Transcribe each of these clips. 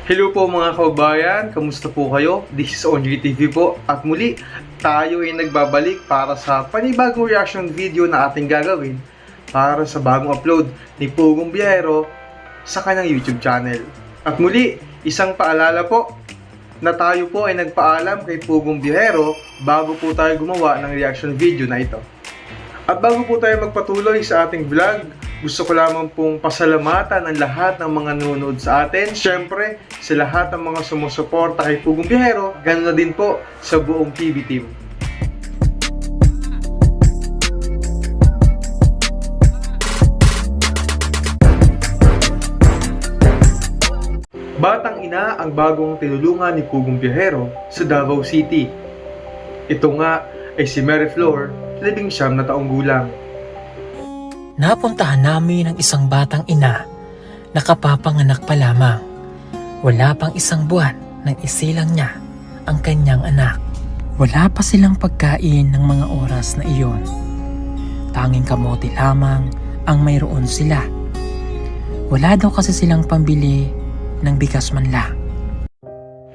Hello po mga kababayan, kamusta po kayo? This is Onji TV po at muli tayo ay nagbabalik para sa panibagong reaction video na ating gagawin para sa bagong upload ni Pugong Biyahero sa kanyang YouTube channel. At muli, isang paalala po na tayo po ay nagpaalam kay Pugong Biyahero bago po tayo gumawa ng reaction video na ito. At bago po tayo magpatuloy sa ating vlog, gusto ko lamang pong pasalamatan ang lahat ng mga nanonood sa atin. Siyempre, sa lahat ng mga sumusuporta kay Pugong Biyahero, ganoon na din po sa buong PB team. Batang ina ang bagong tinulungan ni Pugong Biyahero sa Davao City. Ito nga ay si Mary Flor, 19 na taong gulang. Napuntahan namin ang isang batang ina na kapapanganak pa lamang. Wala pang isang buwan nang isilang niya ang kanyang anak. Wala pa silang pagkain ng mga oras na iyon. Tanging kamote lamang ang mayroon sila. Wala daw kasi silang pambili ng bigas man lang.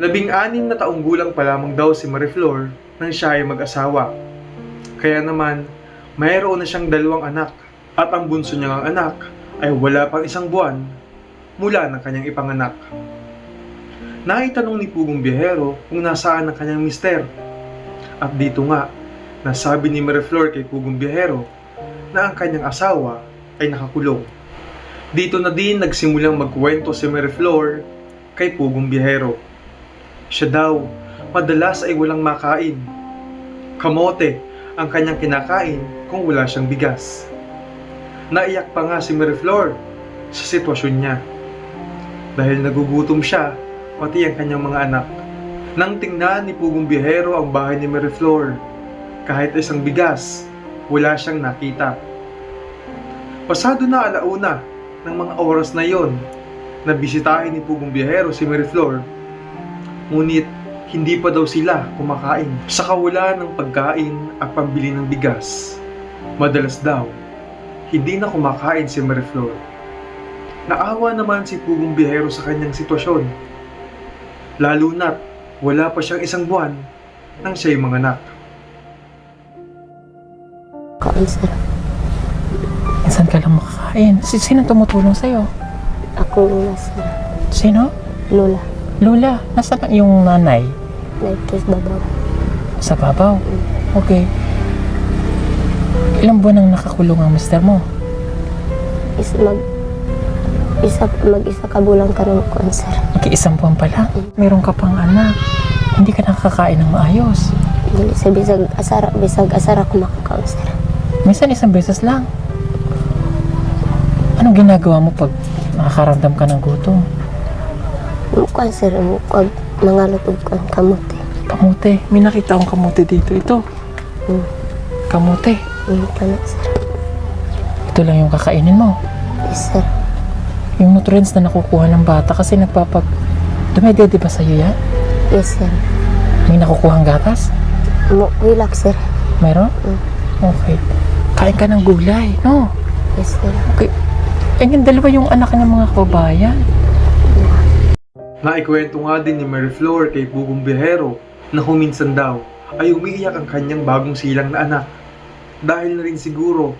16 na taong gulang pa lamang daw si Mary Flor nang siya ay mag-asawa. Kaya naman, mayroon na siyang 2 anak. At ang bunso niyang anak ay wala pang 1 buwan mula ng kanyang ipanganak. Naitanong ni Pugong Biyahero kung nasaan ang kanyang mister. At dito nga, nasabi ni Mary Flor kay Pugong Biyahero na ang kanyang asawa ay nakakulong. Dito na din nagsimulang magkwento si Mary Flor kay Pugong Biyahero. Siya daw, madalas ay walang makain. Kamote ang kanyang kinakain kung wala siyang bigas. Naiyak pa nga si Mary Flor sa sitwasyon niya dahil nagugutom siya pati ang kanyang mga anak. Nang tingnan ni Pugong Biyahero ang bahay ni Mary Flor, kahit isang bigas, wala siyang nakita. Pasado na 1:00 ng mga oras na yon na bisitahin ni Pugong Biyahero si Mary Flor, ngunit hindi pa daw sila kumakain. Sa kawalan ng pagkain at pambili ng bigas, madalas daw hindi na kumakain si Mary Flor. Naawa naman si Pugong Biyahero sa kanyang sitwasyon, lalo na't wala pa siyang 1 buwan nang siya'y manganak. Kain sir. Minsan ka lang makakain. Sino tumutulong sa'yo? Ako lola sir. Sino? Lola. Lola. Nasaan yung nanay? Nagkis babaw. Sa babaw? Okay. Ilang buwan ang nakakulong ang mister mo? Mag-isa ka bulang ka ng kuan sir. Mag-1 buwan pa lang. Meron ka pang anak. Hindi ka nakakain ng maayos. Dili sa bisag asara ko makakaon sir. Minsan 1 beses lang. Anong ginagawa mo pag nakakaramdam ka ng gutom? Kuan sir, mga lutog kuan kamote. Kamote. May nakita akong kamote dito. Ito. Kamote. Kana sir. Ito lang yung kakainin mo. Yes sir. Yung nutrients na nakukuha ng bata kasi dumedede ba sa'yo yan? Yes sir. May nakukuhang gatas? Relax sir. Mayroon? Okay. Kain ka ng gulay, no? Yes sir. Okay. Yung 2 yung anak ng mga kababayan. Naikwento nga din ni Mary Flor kay Pugong Biyahero na huminsan daw ay umiiyak ang kanyang bagong silang na anak. Dahil na rin siguro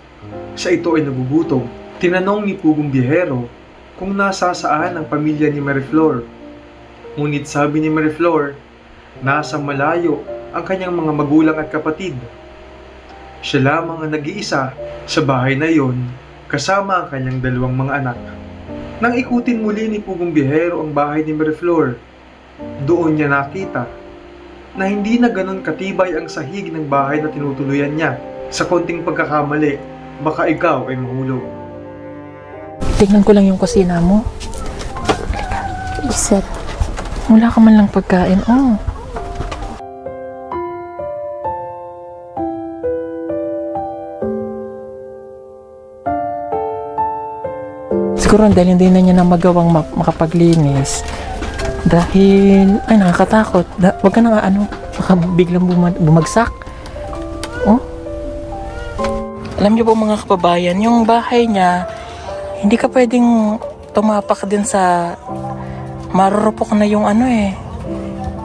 siya ito ay nagugutom. Tinanong ni Pugong Biyahero kung nasasaan ang pamilya ni Mary Flor. Ngunit sabi ni Mary Flor, nasa malayo ang kanyang mga magulang at kapatid. Siya lamang ang nag-iisa sa bahay na yon kasama ang kanyang 2 mga anak. Nang ikutin muli ni Pugong Biyahero ang bahay ni Mary Flor, doon niya nakita na hindi na ganon katibay ang sahig ng bahay na tinutuluyan niya. Sa konting pagkakamali, baka ikaw ay mahulog. Tingnan ko lang yung kusina mo. Yes sir. Wala ka man lang pagkain. Oh. Siguro dahil hindi na niya na magawang makapaglinis. Dahil, ay nakakatakot. Wag ka na nga baka biglang bumagsak. Oh. Alam niyo po mga kababayan, yung bahay niya, hindi ka pwedeng tumapak din sa marurupok na yung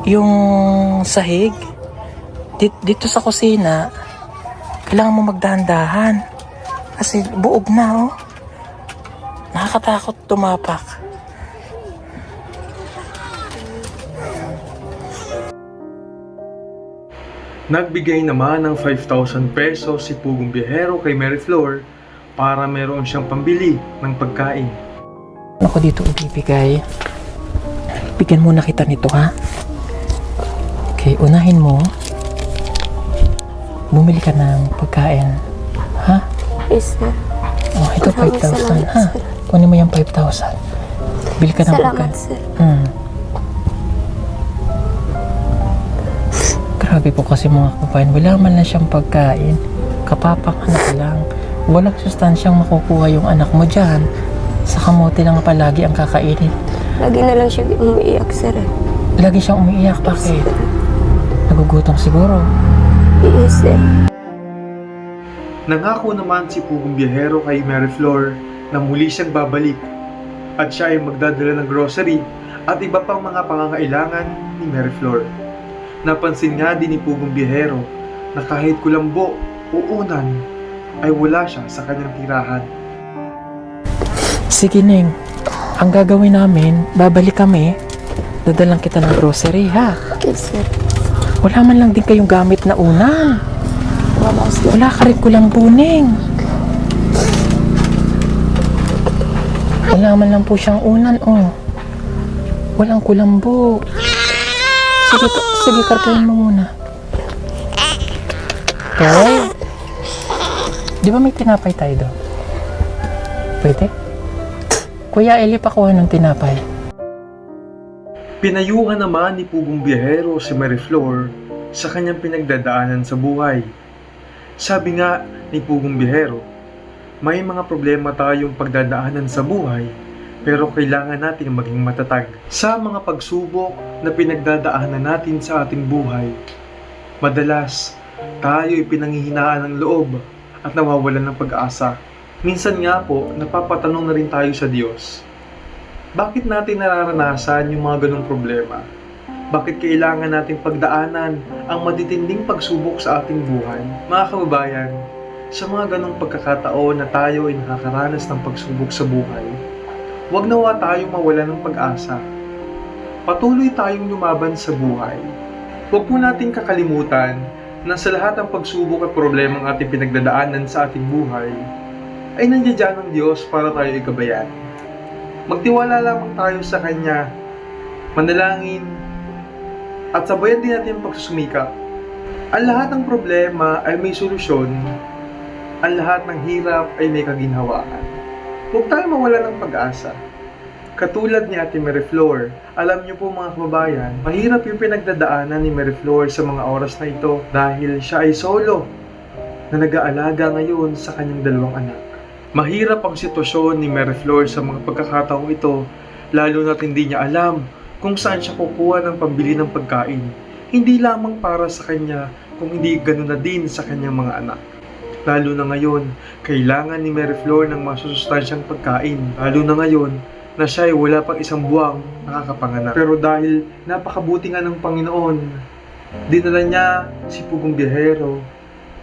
yung sahig. Dito sa kusina, kailangan mo magdahan-dahan. Kasi buog na, oh. Nakakatakot tumapak. Nagbigay naman ng 5,000 pesos si Pugong Biyahero kay Mary Flor para meron siyang pambili ng pagkain. Ako dito ibibigay. Bigyan muna kita nito, ha? Okay, unahin mo. Bumili ka ng pagkain. Ha? Yes, sir. Oh, ito Maraming 5,000, salamat, ha? sir. Kunin mo yung 5,000. Bili ka ng Salamat, pagkain. sir. Grabe po kasi mga kababayan, wala man lang siyang pagkain. Kapapang anak lang. Walang sustansyang makukuha yung anak mo dyan. Sa kamote lang palagi ang kakainin. Lagi na lang siya umiiyak, sir. Lagi siyang umiiyak. Bakit? Nagugutom siguro. Yes, sir. Nangako naman si Pugong Biyahero kay Mary Flor na muli siyang babalik at siya ay magdadala ng grocery at iba pang mga pangangailangan ni Mary Flor. Napansin nga din ni Pugong Biyahero na kahit kulambo o unan ay wala siya sa kanyang tirahan. Sige, Ning. Ang gagawin namin, babalik kami. Dadalang kita ng grocery, ha? Yes, sir. Wala man lang din kayong gamit na unan. Wala, sir. Wala ka rin kulambo, Ning. Wala man lang po siyang unan, oh. Walang kulambo. Sige, kartuhin mo muna. Toy? Di ba may tinapay tayo doon? Pwede? Kuya Eli, pakuha ng tinapay. Pinayuhan naman ni Pugong Biyahero si Mary Flor sa kanyang pinagdadaanan sa buhay. Sabi nga ni Pugong Biyahero, may mga problema tayong pagdadaanan sa buhay pero kailangan nating maging matatag. Sa mga pagsubok na pinagdadaanan natin sa ating buhay, madalas tayo'y pinanghihinaan ng loob at nawawalan ng pag-asa. Minsan nga po, napapatanong na rin tayo sa Diyos. Bakit natin nararanasan yung mga ganong problema? Bakit kailangan nating pagdaanan ang matitinding pagsubok sa ating buhay? Mga kababayan, sa mga ganong pagkakataon na tayo ay nakakaranas ng pagsubok sa buhay, huwag nawa tayong mawalan ng pag-asa. Patuloy tayong lumaban sa buhay. Huwag po nating kakalimutan na sa lahat ng pagsubok at problemang ating pinagdadaanan sa ating buhay, ay nandiyan ang Diyos para tayo igabayan. Magtiwala lamang tayo sa Kanya, manalangin, at sabayan din natin ang pagsusumikap. Ang lahat ng problema ay may solusyon, ang lahat ng hirap ay may kaginhawaan. Huwag tayo mawala ng pag-asa. Katulad ni Ate Mary Flor, alam niyo po mga kababayan, mahirap yung pinagdadaanan ni Mary Flor sa mga oras na ito dahil siya ay solo na nag-aalaga ngayon sa kanyang dalawang anak. Mahirap ang sitwasyon ni Mary Flor sa mga pagkakataong ito, lalo na't hindi niya alam kung saan siya kukuha ng pambili ng pagkain. Hindi lamang para sa kanya, kung hindi ganoon na din sa kanyang mga anak. Lalo na ngayon, kailangan ni Mary Flor ng masusustansyang pagkain. Lalo na ngayon, na siya ay wala pang isang buwang nakakapanganak. Pero dahil napakabuti nga ng Panginoon, dinala niya si Pugong Biyahero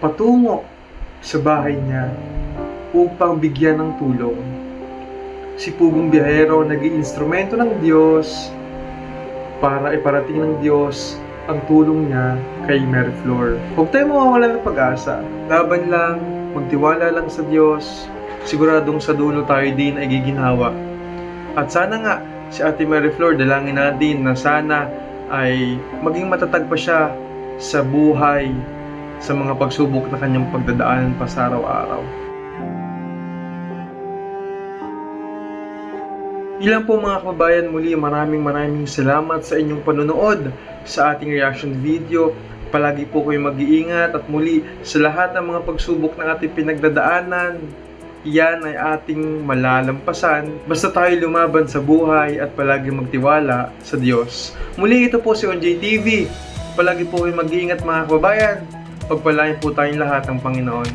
patungo sa bahay niya upang bigyan ng tulong. Si Pugong Biyahero naging instrumento ng Diyos para iparating ng Diyos ang tulong niya kay Mary Flor. Huwag tayo mawawala ng pag-asa. Laban lang, magtiwala lang sa Diyos. Siguradong sa dulo tayo din ay giginhawa. At sana nga, si Ate Mary Flor, dalangin natin na sana ay maging matatag pa siya sa buhay, sa mga pagsubok na kanyang pagdadaanan pa sa araw-araw. Ilan po mga kababayan, muli maraming salamat sa inyong panonood sa ating reaction video. Palagi po kayo mag-iingat at muli sa lahat ng mga pagsubok na ating pinagdadaanan, yan ay ating malalampasan basta tayo lumaban sa buhay at palagi magtiwala sa Diyos. Muli ito po si ONJ TV. Palagi po kayo mag-iingat mga kababayan. Pagpalain po tayong lahat ng Panginoon.